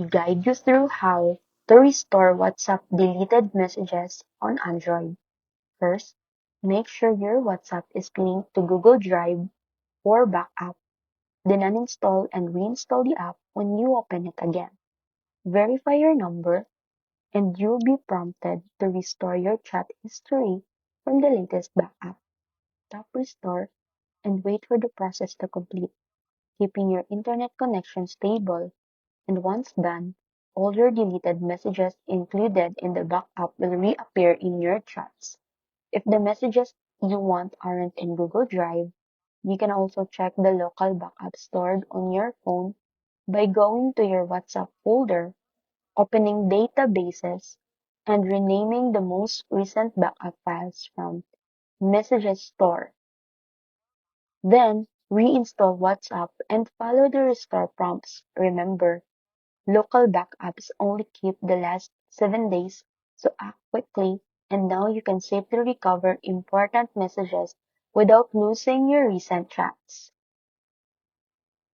guide you through how to restore WhatsApp deleted messages on Android. First, make sure your WhatsApp is linked to Google Drive or backup. Then uninstall and reinstall the app when you open it again. Verify your number and you'll be prompted to restore your chat history from the latest backup. Tap restore and wait for the process to complete, keeping your internet connection stable. And once done, all your deleted messages included in the backup will reappear in your chats. If the messages you want aren't in Google Drive, you can also check the local backup stored on your phone by going to your WhatsApp folder, opening databases, and renaming the most recent backup files from Messages Store. Then, reinstall WhatsApp and follow the restore prompts. Remember, local backups only keep the last 7 days, so act quickly, and now you can safely recover important messages without losing your recent chats.